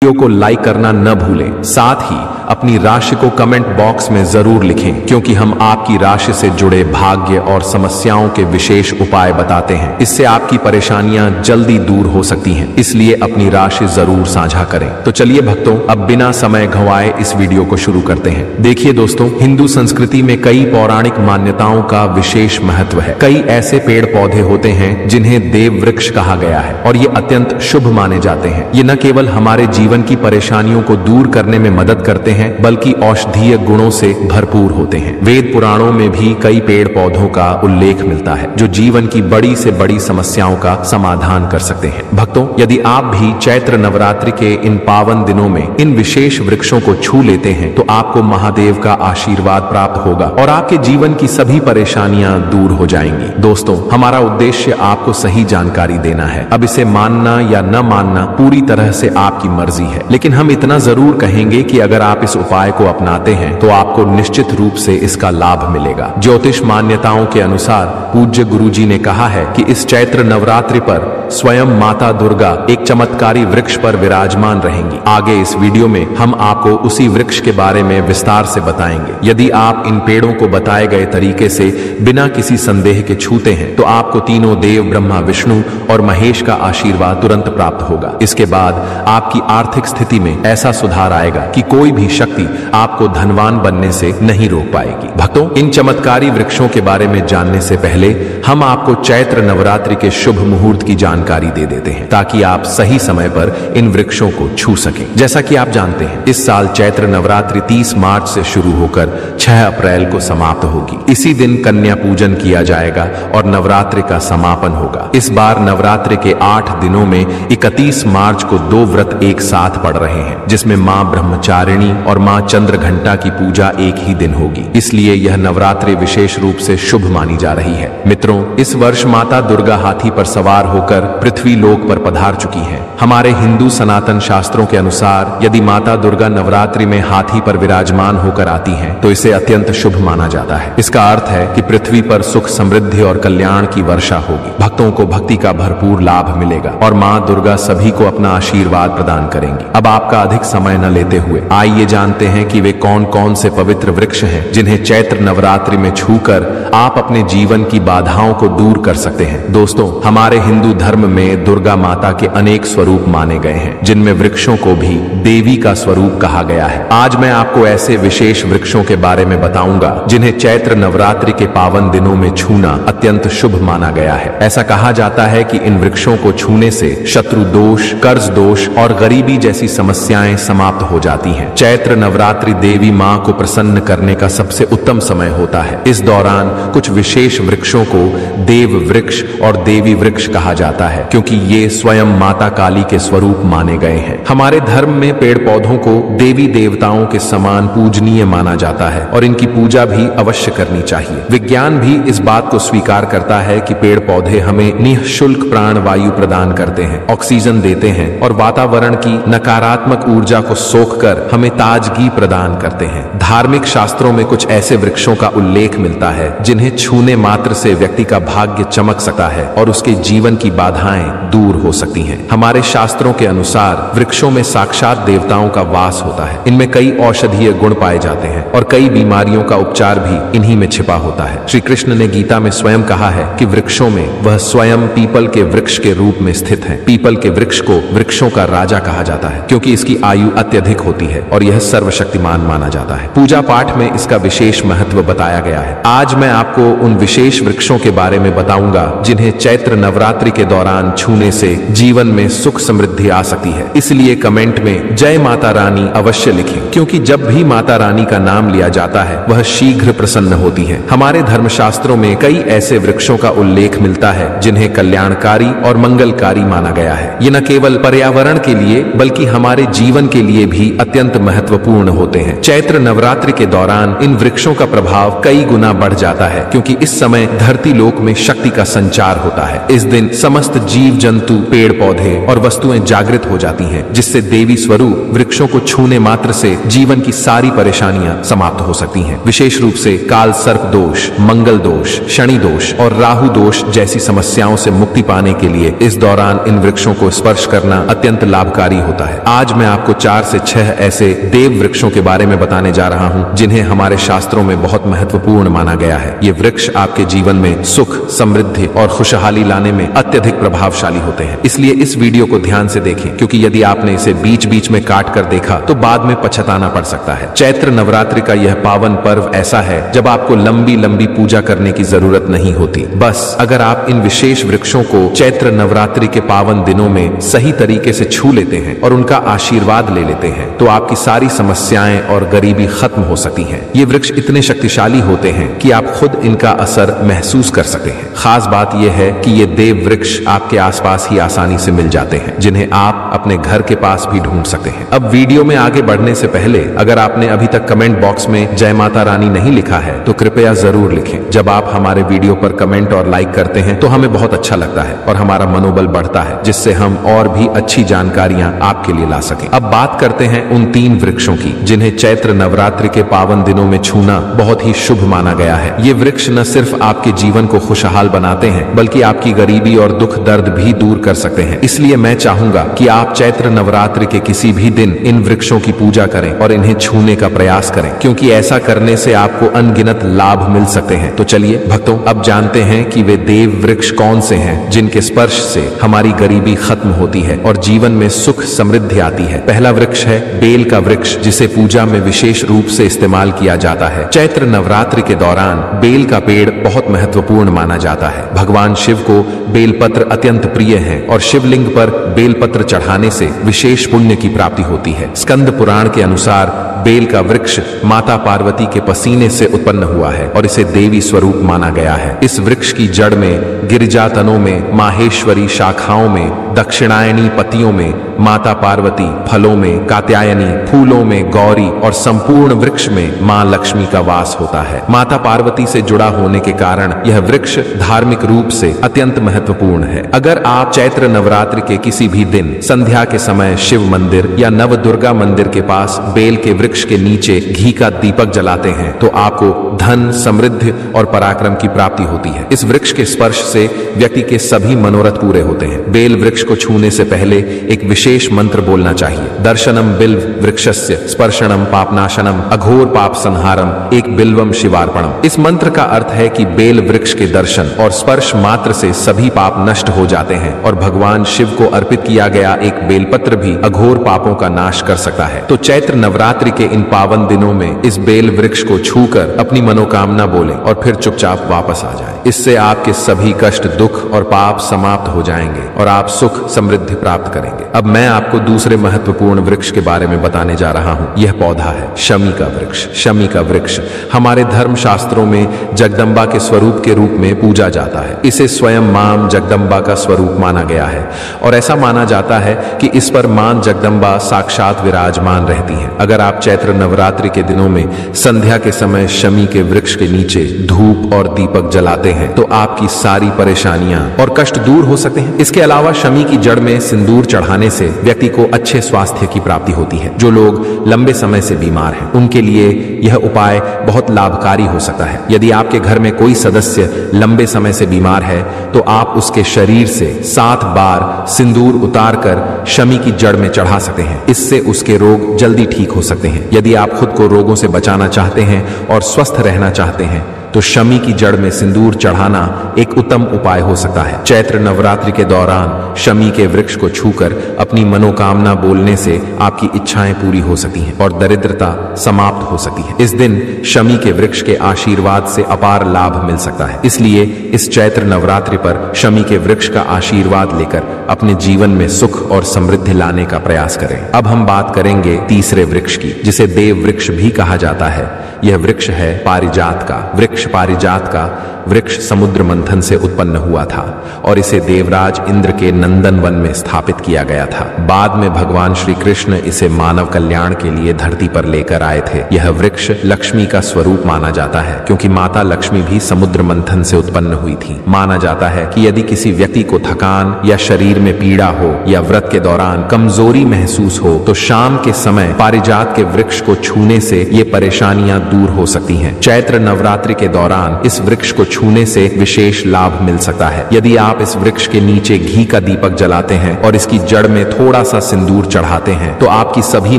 Video को like करना न भूलें। साथ ही अपनी राशि को कमेंट बॉक्स में जरूर लिखें, क्योंकि हम आपकी राशि से जुड़े भाग्य और समस्याओं के विशेष उपाय बताते हैं। इससे आपकी परेशानियां जल्दी दूर हो सकती हैं, इसलिए अपनी राशि जरूर साझा करें। तो चलिए भक्तों, अब बिना समय गंवाए इस वीडियो को शुरू करते हैं। देखिए दोस्तों, हिंदू संस्कृति में कई पौराणिक मान्यताओं का विशेष महत्व है। कई ऐसे पेड़ पौधे होते हैं जिन्हें देव वृक्ष कहा गया है और ये अत्यंत शुभ माने जाते हैं। ये न केवल हमारे जीवन की परेशानियों को दूर करने में मदद करते हैं, बल्कि औषधीय गुणों से भरपूर होते हैं। वेद पुराणों में भी कई पेड़ पौधों का उल्लेख मिलता है जो जीवन की बड़ी से बड़ी समस्याओं का समाधान कर सकते हैं। भक्तों, यदि आप भी चैत्र नवरात्रि के इन पावन दिनों में इन विशेष वृक्षों को छू लेते हैं तो आपको महादेव का आशीर्वाद प्राप्त होगा और आपके जीवन की सभी परेशानियां दूर हो जाएंगी। दोस्तों, हमारा उद्देश्य आपको सही जानकारी देना है। अब इसे मानना या न मानना पूरी तरह से आपकी मर्जी है, लेकिन हम इतना जरूर कहेंगे कि अगर आप इस उपाय को अपनाते हैं तो आपको निश्चित रूप से इसका लाभ मिलेगा। ज्योतिष मान्यताओं के अनुसार पूज्य गुरुजी ने कहा है कि इस चैत्र नवरात्रि पर स्वयं माता दुर्गा एक चमत्कारी वृक्ष पर विराजमान रहेंगी। आगे इस वीडियो में हम आपको उसी वृक्ष के बारे में विस्तार से बताएंगे। यदि आप इन पेड़ों को बताए गए तरीके से बिना किसी संदेह के छूते हैं तो आपको तीनों देव ब्रह्मा, विष्णु और महेश का आशीर्वाद तुरंत प्राप्त होगा। इसके बाद आपकी आर्थिक स्थिति में ऐसा सुधार आएगा कि कोई भी शक्ति आपको धनवान बनने से नहीं रोक पाएगी। भक्तों, इन चमत्कारी वृक्षों के बारे में जानने से पहले हम आपको चैत्र नवरात्रि के शुभ मुहूर्त की जानकारी दे देते हैं, ताकि आप सही समय पर इन वृक्षों को छू सकें। जैसा कि आप जानते हैं, इस साल चैत्र नवरात्रि 30 मार्च से शुरू होकर 6 अप्रैल को समाप्त होगी। इसी दिन कन्या पूजन किया जाएगा और नवरात्रि का समापन होगा। इस बार नवरात्रि के 8 दिनों में 31 मार्च को 2 व्रत एक साथ पड़ रहे हैं, जिसमें मां ब्रह्मचारिणी और मां चंद्रघंटा की पूजा एक ही दिन होगी। इसलिए यह नवरात्रि विशेष रूप से शुभ मानी जा रही है। मित्रों, इस वर्ष माता दुर्गा हाथी पर सवार होकर पृथ्वी लोक पर पधार चुकी हैं। हमारे हिंदू सनातन शास्त्रों के अनुसार यदि माता दुर्गा नवरात्रि में हाथी पर विराजमान होकर आती हैं, तो इसे अत्यंत शुभ माना जाता है। इसका अर्थ है कि पृथ्वी पर सुख, समृद्धि और कल्याण की वर्षा होगी। भक्तों को भक्ति का भरपूर लाभ मिलेगा और मां दुर्गा सभी को अपना आशीर्वाद प्रदान करेंगी। अब आपका अधिक समय न लेते हुए आइए जानते हैं कि वे कौन कौन से पवित्र वृक्ष हैं जिन्हें चैत्र नवरात्रि में छूकर आप अपने जीवन की बाधाओं को दूर कर सकते हैं। दोस्तों, हमारे हिंदू धर्म में दुर्गा माता के अनेक स्वरूप माने गए हैं, जिनमें वृक्षों को भी देवी का स्वरूप कहा गया है। आज मैं आपको ऐसे विशेष वृक्षों के बारे में बताऊंगा जिन्हें चैत्र नवरात्रि के पावन दिनों में छूना अत्यंत शुभ माना गया है। ऐसा कहा जाता है कि इन वृक्षों को छूने से शत्रु दोष, कर्ज दोष और गरीबी जैसी समस्याएं समाप्त हो जाती हैं। चैत्र नवरात्रि देवी मां को प्रसन्न करने का सबसे उत्तम समय होता है। इस दौरान कुछ विशेष वृक्षों को देव वृक्ष और देवी वृक्ष कहा जाता है, क्योंकि ये स्वयं माता काली के स्वरूप माने गए हैं। हमारे धर्म में पेड़ पौधों को देवी देवताओं के समान पूजनीय माना जाता है और इनकी पूजा भी अवश्य करनी चाहिए। विज्ञान भी इस बात को स्वीकार करता है कि पेड़ पौधे हमें निःशुल्क प्राण वायु प्रदान करते हैं, ऑक्सीजन देते हैं और वातावरण की नकारात्मक ऊर्जा को सोखकर हमें ताजगी प्रदान करते हैं। धार्मिक शास्त्रों में कुछ ऐसे वृक्षों का उल्लेख मिलता है जिन्हें छूने मात्र से व्यक्ति का भाग्य चमक सकता है और उसके जीवन की बाधाएं दूर हो सकती हैं। हमारे शास्त्रों के अनुसार वृक्षों में साक्षात देवताओं का वास होता है। इनमें कई औषधीय गुण पाए जाते हैं और कई बीमारियों का उपचार भी इन्हीं में छिपा होता है। श्री कृष्ण ने गीता में स्वयं कहा है कि वृक्षों में वह स्वयं पीपल के वृक्ष के रूप में स्थित है। पीपल के वृक्ष को वृक्षों का राजा कहा जाता है, क्योंकि इसकी आयु अत्यधिक होती है और यह सर्वशक्तिमान माना जाता है। पूजा पाठ में इसका विशेष महत्व बताया गया है। आज मैं आपको उन विशेष वृक्षों के बारे में बताऊंगा जिन्हें चैत्र नवरात्रि के दौरान छूने से जीवन में सुख समृद्धि आ सकती है। इसलिए कमेंट में जय माता रानी अवश्य लिखें, क्योंकि जब भी माता रानी का नाम लिया जाता है वह शीघ्र प्रसन्न होती है। हमारे धर्मशास्त्रों में कई ऐसे वृक्षों का उल्लेख मिलता है जिन्हें कल्याणकारी और मंगलकारी माना गया है। ये न केवल पर्यावरण के लिए बल्कि हमारे जीवन के लिए भी अत्यंत महत्वपूर्ण होते हैं। चैत्र नवरात्रि के दौरान इन वृक्षों का प्रभाव कई गुना बढ़ जाता है, क्योंकि इस समय धरती लोक में शक्ति का संचार होता है। इस दिन समस्त जीव जंतु, पेड़ पौधे और वस्तुएं जागृत हो जाती हैं, जिससे देवी स्वरूप वृक्षों को छूने मात्र से जीवन की सारी परेशानियां समाप्त हो सकती हैं। विशेष रूप से काल सर्प दोष, मंगल दोष, शनि दोष और राहु दोष जैसी समस्याओं से मुक्ति पाने के लिए इस दौरान इन वृक्षों को स्पर्श करना अत्यंत लाभकारी होता है। आज मैं आपको 4 से 6 ऐसे देव वृक्षों के बारे में बताने जा रहा हूं जिन्हें हमारे शास्त्रों में बहुत महत्वपूर्ण माना गया है। ये वृक्ष आपके जीवन में सुख, समृद्धि और खुशहाली लाने में अत्यधिक प्रभावशाली होते हैं। इसलिए इस वीडियो को ध्यान से देखें, क्योंकि यदि आपने इसे बीच बीच में काट कर देखा तो बाद में पछताना पड़ सकता है। चैत्र नवरात्रि का यह पावन पर्व ऐसा है जब आपको लंबी लंबी पूजा करने की जरूरत नहीं होती। बस अगर आप इन विशेष वृक्षों को चैत्र नवरात्रि के पावन दिनों में सही तरीके से छू लेते हैं और उनका आशीर्वाद ले लेते हैं तो आपकी सारी समस्याएं और गरीबी खत्म हो सकती हैं। ये वृक्ष इतने शक्तिशाली होते हैं कि आप खुद इनका असर महसूस कर सकते हैं। खास बात यह है कि ये देव वृक्ष आपके आसपास ही आसानी से मिल जाते हैं, जिन्हें आप अपने घर के पास भी ढूंढ सकते हैं। अब वीडियो में आगे बढ़ने से पहले अगर आपने अभी तक कमेंट बॉक्स में जय माता रानी नहीं लिखा है तो कृपया जरूर लिखें। जब आप हमारे वीडियो पर कमेंट और लाइक करते हैं तो हमें बहुत अच्छा लगता है और हमारा मनोबल बढ़ता है, जिससे हम और भी अच्छी जानकारियां आपके लिए ला सकें। अब बात करते हैं उन 3 वृक्षों की जिन्हें चैत्र नवरात्रि के पावन दिनों में छूना बहुत ही शुभ माना गया है। ये वृक्ष न सिर्फ आपके जीवन को खुशहाल बनाते हैं बल्कि आपकी गरीबी और दुख दर्द भी दूर कर सकते हैं। इसलिए मैं चाहूंगा कि आप चैत्र नवरात्रि के किसी भी दिन इन वृक्षों की पूजा करें और इन्हें छूने का प्रयास करें, क्योंकि ऐसा करने से आपको अनगिनत लाभ मिल सकते हैं। तो चलिए भक्तों, अब जानते हैं कि वे देव वृक्ष कौन से हैं जिनके स्पर्श से हमारी गरीबी खत्म होती है और जीवन में सुख समृद्धि आती है। पहला वृक्ष है बेल का वृक्ष, जिसे पूजा में विशेष रूप से इस्तेमाल किया जाता है। चैत्र नवरात्रि के दौरान बेल का पेड़ बहुत महत्वपूर्ण माना जाता है। भगवान शिव को बेलपत्र अत्यंत प्रिय है और शिवलिंग पर बेलपत्र चढ़ाने से विशेष पुण्य की प्राप्ति होती है। स्कंद पुराण के अनुसार बेल का वृक्ष माता पार्वती के पसीने से उत्पन्न हुआ है और इसे देवी स्वरूप माना गया है। इस वृक्ष की जड़ में, गिरिजातनों में, माहेश्वरी शाखाओं में, दक्षिणायनी पत्तियों में माता पार्वती, फलों में कात्यायनी, फूलों में गौरी और संपूर्ण वृक्ष में मां लक्ष्मी का वास होता है। माता पार्वती से जुड़ा होने के कारण यह वृक्ष धार्मिक रूप से अत्यंत महत्वपूर्ण है। अगर आप चैत्र नवरात्रि के किसी भी दिन संध्या के समय शिव मंदिर या नव दुर्गा मंदिर के पास बेल के वृक्ष के नीचे घी का दीपक जलाते हैं तो आपको धन, समृद्धि और पराक्रम की प्राप्ति होती है। इस वृक्ष के स्पर्श से व्यक्ति के सभी मनोरथ पूरे होते हैं। बेल वृक्ष को छूने से पहले एक विशेष मंत्र बोलना चाहिए। दर्शनम बिल्व वृक्षस्य स्पर्शनम पापनाशनम अघोर पाप संहारम एक बिल्वम शिवार्पणम। इस मंत्र का अर्थ है कि बेल वृक्ष के दर्शन और स्पर्श मात्र से सभी पाप नष्ट हो जाते हैं और भगवान शिव को अर्पित किया गया एक बेलपत्र भी अघोर पापों का नाश कर सकता है। तो चैत्र नवरात्रि के इन पावन दिनों में इस बेल वृक्ष को छूकर अपनी मनोकामना बोलें और फिर चुपचाप वापस आ जाएं। इससे आपके सभी कष्ट, दुख और पाप समाप्त हो जाएंगे और आप सुख समृद्धि प्राप्त करेंगे। अब मैं आपको दूसरे महत्वपूर्ण वृक्ष के बारे में बताने जा रहा हूं। यह पौधा है शमी का वृक्ष। शमी का वृक्ष हमारे धर्म शास्त्रों में जगदम्बा के स्वरूप के रूप में पूजा जाता है। इसे स्वयं मां जगदम्बा का स्वरूप माना गया है और ऐसा माना जाता है कि इस पर मां जगदम्बा साक्षात विराजमान रहती हैं। अगर आप चैत्र नवरात्रि के दिनों में संध्या के समय शमी के वृक्ष के नीचे धूप और दीपक जलाते हैं तो आपकी सारी परेशानियां और कष्ट दूर हो सकते हैं। इसके अलावा शमी की जड़ में सिंदूर चढ़ाने से व्यक्ति को अच्छे स्वास्थ्य की प्राप्ति होती है। जो लोग लंबे समय से बीमार हैं उनके लिए यह उपाय बहुत लाभकारी हो सकता है। यदि आपके घर में कोई सदस्य लंबे समय से बीमार है तो आप उसके शरीर से 7 बार सिंदूर उतारकर शमी की जड़ में चढ़ा सकते हैं। इससे उसके रोग जल्दी ठीक हो सकते हैं। यदि आप खुद को रोगों से बचाना चाहते हैं और स्वस्थ रहना चाहते हैं तो शमी की जड़ में सिंदूर चढ़ाना एक उत्तम उपाय हो सकता है। चैत्र नवरात्रि के दौरान शमी के वृक्ष को छूकर अपनी मनोकामना बोलने से आपकी इच्छाएं पूरी हो सकती हैं और दरिद्रता समाप्त हो सकती है। इस दिन शमी के वृक्ष के आशीर्वाद से अपार लाभ मिल सकता है। इसलिए इस चैत्र नवरात्रि पर शमी के वृक्ष का आशीर्वाद लेकर अपने जीवन में सुख और समृद्धि लाने का प्रयास करें। अब हम बात करेंगे तीसरे वृक्ष की, जिसे देव वृक्ष भी कहा जाता है। यह वृक्ष है पारिजात का वृक्ष। पारिजात का वृक्ष समुद्र मंथन से उत्पन्न हुआ था और इसे देवराज इंद्र के नंदन वन में स्थापित किया गया था। बाद में भगवान श्री कृष्ण इसे मानव कल्याण के लिए धरती पर लेकर आए थे। यह वृक्ष लक्ष्मी का स्वरूप माना जाता है क्योंकि माता लक्ष्मी भी समुद्र मंथन से उत्पन्न हुई थी। माना जाता है कि यदि किसी व्यक्ति को थकान या शरीर में पीड़ा हो या व्रत के दौरान कमजोरी महसूस हो तो शाम के समय पारिजात के वृक्ष को छूने से ये परेशानियां दूर हो सकती हैं। चैत्र नवरात्रि के दौरान इस वृक्ष को छूने से विशेष लाभ मिल सकता है। यदि आप इस वृक्ष के नीचे घी का दीपक जलाते हैं और इसकी जड़ में थोड़ा सा सिंदूर चढ़ाते हैं तो आपकी सभी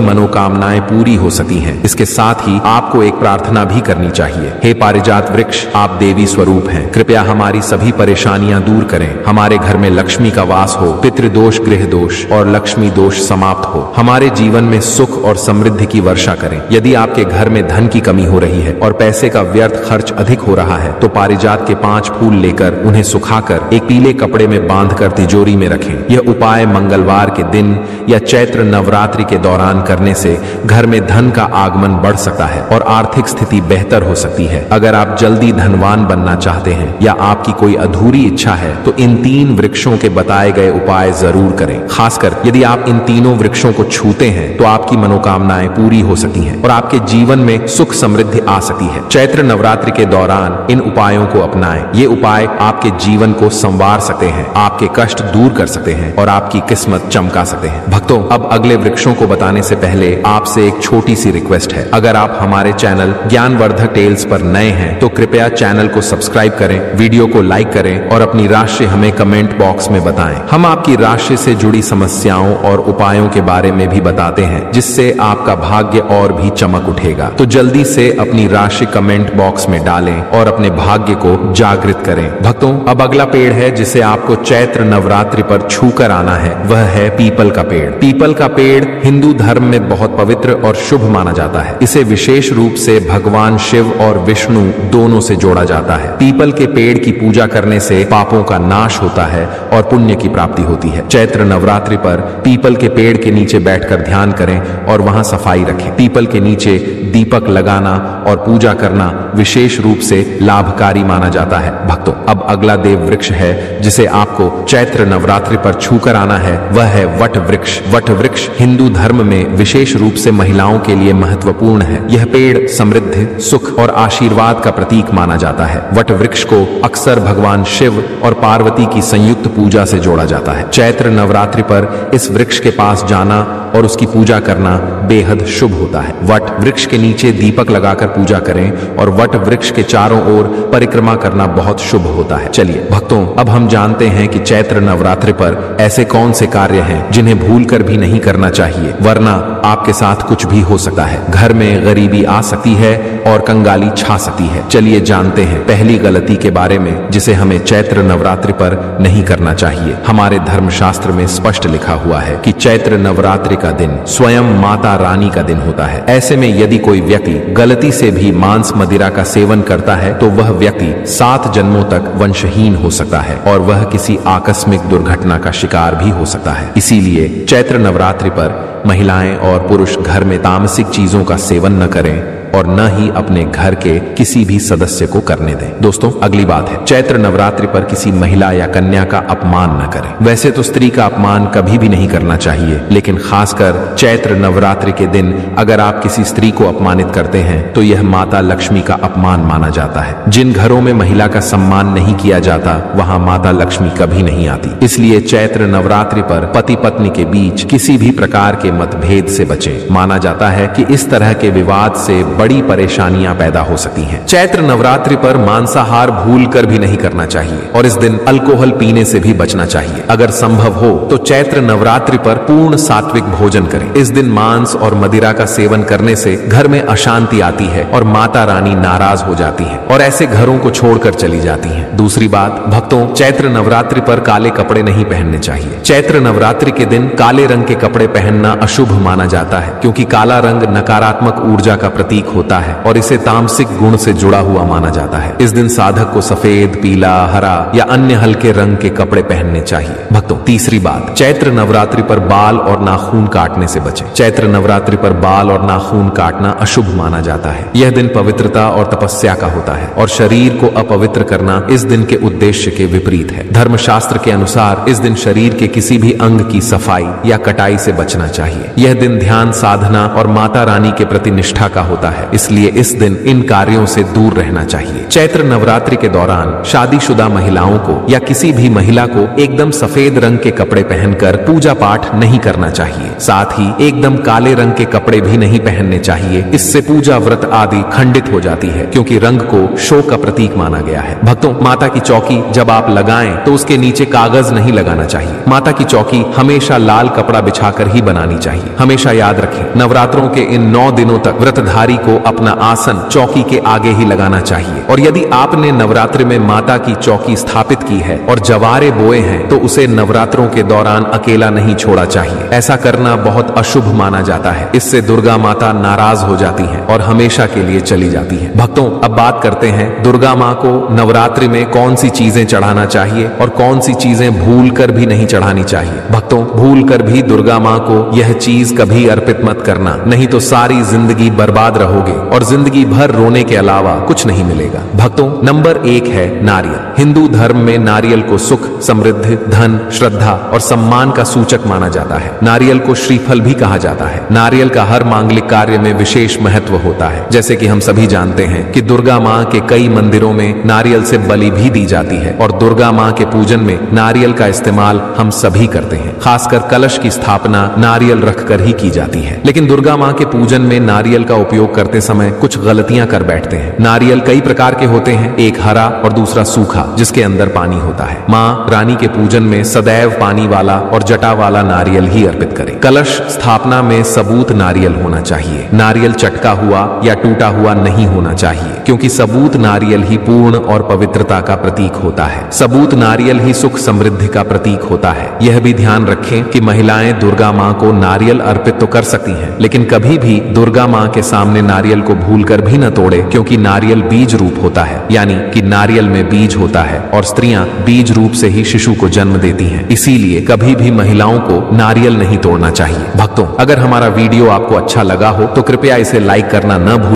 मनोकामनाएं पूरी हो सकती हैं। इसके साथ ही आपको एक प्रार्थना भी करनी चाहिए। हे पारिजात वृक्ष, आप देवी स्वरूप हैं, कृपया हमारी सभी परेशानियां दूर करें। हमारे घर में लक्ष्मी का वास हो, पितृदोष, गृह दोष और लक्ष्मी दोष समाप्त हो। हमारे जीवन में सुख और समृद्धि की वर्षा करें। यदि आपके घर में धन की कमी हो रही है और पैसे का व्यर्थ खर्च अधिक हो रहा है तो पारिजात के 5 फूल लेकर उन्हें सुखाकर एक पीले कपड़े में बांधकर तिजोरी में रखें। यह उपाय मंगलवार के दिन या चैत्र नवरात्रि के दौरान करने से घर में धन का आगमन बढ़ सकता है और आर्थिक स्थिति बेहतर हो सकती है। अगर आप जल्दी धनवान बनना चाहते हैं या आपकी कोई अधूरी इच्छा है तो इन 3 वृक्षों के बताए गए उपाय जरूर करें। खासकर यदि आप इन तीनों वृक्षों को छूते हैं तो आपकी मनोकामनाएं पूरी हो सकती हैं और आपके जीवन में सुख समृद्धि आ सकती है। चैत्र नवरात्रि के दौरान इन उपायों को अपनाएं। ये उपाय आपके जीवन को संवार सकते हैं, आपके कष्ट दूर कर सकते हैं और आपकी किस्मत चमका सकते हैं। भक्तों, अब अगले वृक्षों को बताने से पहले आपसे एक छोटी सी रिक्वेस्ट है। अगर आप हमारे चैनल ज्ञानवर्धक टेल्स पर नए हैं तो कृपया चैनल को सब्सक्राइब करें, वीडियो को लाइक करें और अपनी राशि हमें कमेंट बॉक्स में बताएं। हम आपकी राशि से जुड़ी समस्याओं और उपायों के बारे में भी बताते हैं जिससे आपका भाग्य और भी चमक उठेगा। तो जल्दी से अपनी राशि कमेंट बॉक्स में डालें और अपने भाग्य को जागृत करें। भक्तों, अब अगला पेड़ है जिसे आपको चैत्र नवरात्रि पर छूकर आना है, वह है पीपल का पेड़। पीपल का पेड़ हिंदू धर्म में बहुत पवित्र और शुभ माना जाता है। इसे विशेष रूप से भगवान शिव और विष्णु दोनों से जोड़ा जाता है। पीपल के पेड़ की पूजा करने से पापों का नाश होता है और पुण्य की प्राप्ति होती है। चैत्र नवरात्रि पर पीपल के पेड़ के नीचे बैठकर ध्यान करें और वहां सफाई रखें। पीपल के नीचे दीपक लगाना और पूजा करना विशेष रूप से लाभकारी माना जाता है। भक्तों, अब अगला देव वृक्ष है जिसे आपको चैत्र नवरात्रि पर छूकर आना है, वह है वट वृक्ष। वट वृक्ष हिंदू धर्म में विशेष रूप से महिलाओं के लिए महत्वपूर्ण है। यह पेड़ समृद्धि, सुख और आशीर्वाद का प्रतीक माना जाता है। वट वृक्ष को अक्सर भगवान शिव और पार्वती की संयुक्त पूजा से जोड़ा जाता है। चैत्र नवरात्रि पर इस वृक्ष के पास जाना और उसकी पूजा करना बेहद शुभ होता है। वट वृक्ष के नीचे दीपक लगाकर पूजा करें और वट वृक्ष के चारों ओर परिक्रमा करना बहुत शुभ होता है। चलिए भक्तों, अब हम जानते हैं कि चैत्र नवरात्रि पर ऐसे कौन से कार्य हैं जिन्हें भूलकर भी नहीं करना चाहिए, वरना आपके साथ कुछ भी हो सकता है। घर में गरीबी आ सकती है और कंगाली छा सकती है। चलिए जानते हैं पहली गलती के बारे में जिसे हमें चैत्र नवरात्रि पर नहीं करना चाहिए। हमारे धर्मशास्त्र में स्पष्ट लिखा हुआ है कि चैत्र नवरात्रि का दिन स्वयं माता रानी का दिन होता है। ऐसे में यदि कोई व्यक्ति गलती से भी मांस मदिरा का सेवन करता है तो वह व्यक्ति 7 जन्मों तक वंशहीन हो सकता है और वह किसी आकस्मिक दुर्घटना का शिकार भी हो सकता है। इसीलिए चैत्र नवरात्रि पर महिलाएं और पुरुष घर में तामसिक चीजों का सेवन न करें और न ही अपने घर के किसी भी सदस्य को करने दें। दोस्तों, अगली बात है, चैत्र नवरात्रि पर किसी महिला या कन्या का अपमान न करें। वैसे तो स्त्री का अपमान कभी भी नहीं करना चाहिए, लेकिन खासकर चैत्र नवरात्रि के दिन अगर आप किसी स्त्री को अपमानित करते हैं तो यह माता लक्ष्मी का अपमान माना जाता है। जिन घरों में महिला का सम्मान नहीं किया जाता वहां माता लक्ष्मी कभी नहीं आती। इसलिए चैत्र नवरात्रि पर पति पत्नी के बीच किसी भी प्रकार के मतभेद से बचें। माना जाता है कि इस तरह के विवाद से बड़ी परेशानियां पैदा हो सकती हैं। चैत्र नवरात्रि पर मांसाहार भूलकर भी नहीं करना चाहिए और इस दिन अल्कोहल पीने से भी बचना चाहिए। अगर संभव हो तो चैत्र नवरात्रि पर पूर्ण सात्विक भोजन करें। इस दिन मांस और मदिरा का सेवन करने से घर में अशांति आती है और माता रानी नाराज हो जाती है और ऐसे घरों को छोड़कर चली जाती हैं। दूसरी बात, भक्तों, चैत्र नवरात्रि पर काले कपड़े नहीं पहनने चाहिए। चैत्र नवरात्रि के दिन काले रंग के कपड़े पहनना अशुभ माना जाता है क्योंकि काला रंग नकारात्मक ऊर्जा का प्रतीक होता है और इसे तामसिक गुण से जुड़ा हुआ माना जाता है। इस दिन साधक को सफेद, पीला, हरा या अन्य हल्के रंग के कपड़े पहनने चाहिए। भक्तों, तीसरी बात, चैत्र नवरात्रि पर बाल और नाखून काटने से बचें। चैत्र नवरात्रि पर बाल और नाखून काटना अशुभ माना जाता है। यह दिन पवित्रता और तपस्या का होता है और शरीर को अपवित्र करना इस दिन के उद्देश्य के विपरीत है। धर्मशास्त्र के अनुसार इस दिन शरीर के किसी भी अंग की सफाई या कटाई से बचना चाहिए। यह दिन ध्यान साधना और माता रानी के प्रति निष्ठा का होता है। है, इसलिए इस दिन इन कार्यों से दूर रहना चाहिए। चैत्र नवरात्रि के दौरान शादीशुदा महिलाओं को या किसी भी महिला को एकदम सफेद रंग के कपड़े पहनकर पूजा पाठ नहीं करना चाहिए। साथ ही एकदम काले रंग के कपड़े भी नहीं पहनने चाहिए। इससे पूजा व्रत आदि खंडित हो जाती है, क्योंकि रंग को शोक का प्रतीक माना गया है। भक्तों, माता की चौकी जब आप लगाएं तो उसके नीचे कागज नहीं लगाना चाहिए। माता की चौकी हमेशा लाल कपड़ा बिछाकर ही बनानी चाहिए। हमेशा याद रखें, नवरात्रों के इन 9 दिनों तक व्रतधारी को अपना आसन चौकी के आगे ही लगाना चाहिए। और यदि आपने नवरात्रि में माता की चौकी स्थापित की है और जवारे बोए हैं तो उसे नवरात्रों के दौरान अकेला नहीं छोड़ा चाहिए। ऐसा करना बहुत अशुभ माना जाता है। इससे दुर्गा माता नाराज हो जाती हैं और हमेशा के लिए चली जाती हैं। भक्तों, अब बात करते हैं दुर्गा माँ को नवरात्रि में कौन सी चीजें चढ़ाना चाहिए और कौन सी चीजें भूल कर भी नहीं चढ़ानी चाहिए। भक्तों, भूल कर भी दुर्गा माँ को यह चीज कभी अर्पित मत करना, नहीं तो सारी जिंदगी बर्बाद रहोगे और जिंदगी भर रोने के अलावा कुछ नहीं मिलेगा। भक्तों, नंबर 1 है नारियल। हिंदू धर्म में नारियल को सुख, समृद्धि, धन, श्रद्धा और सम्मान का सूचक माना जाता है। नारियल को श्रीफल भी कहा जाता है। नारियल का हर मांगलिक कार्य में विशेष महत्व होता है। जैसे कि हम सभी जानते हैं कि दुर्गा माँ के कई मंदिरों में नारियल से बलि भी दी जाती है और दुर्गा माँ के पूजन में नारियल का इस्तेमाल हम सभी करते हैं। खासकर कलश की स्थापना नारियल रखकर ही की जाती है। लेकिन दुर्गा माँ के पूजन में नारियल का उपयोग करते समय कुछ गलतियां कर बैठते हैं। नारियल कई प्रकार के होते हैं, एक हरा और दूसरा सूखा, जिसके अंदर पानी होता है। माँ रानी के पूजन में सदैव पानी वाला और जटा वाला नारियल ही अर्पित करें। कलश स्थापना में सबूत नारियल होना चाहिए। नारियल चटका हुआ या टूटा हुआ नहीं होना चाहिए, क्योंकि सबूत नारियल ही पूर्ण और पवित्रता का प्रतीक होता है। सबूत नारियल ही सुख समृद्धि का प्रतीक होता है। यह भी ध्यान रखें कि महिलाएं दुर्गा माँ को नारियल अर्पित तो कर सकती हैं, लेकिन कभी भी दुर्गा माँ के सामने नारियल को भूलकर भी न तोड़े, क्योंकि नारियल बीज रूप होता है, यानी कि नारियल में बीज होता है और स्त्रियां बीज रूप से ही शिशु को जन्म देती हैं। इसीलिए कभी भी महिलाओं को नारियल नहीं तोड़ना चाहिए। भक्तों, अगर हमारा वीडियो आपको अच्छा लगा हो तो कृपया इसे लाइक करना न भूलें।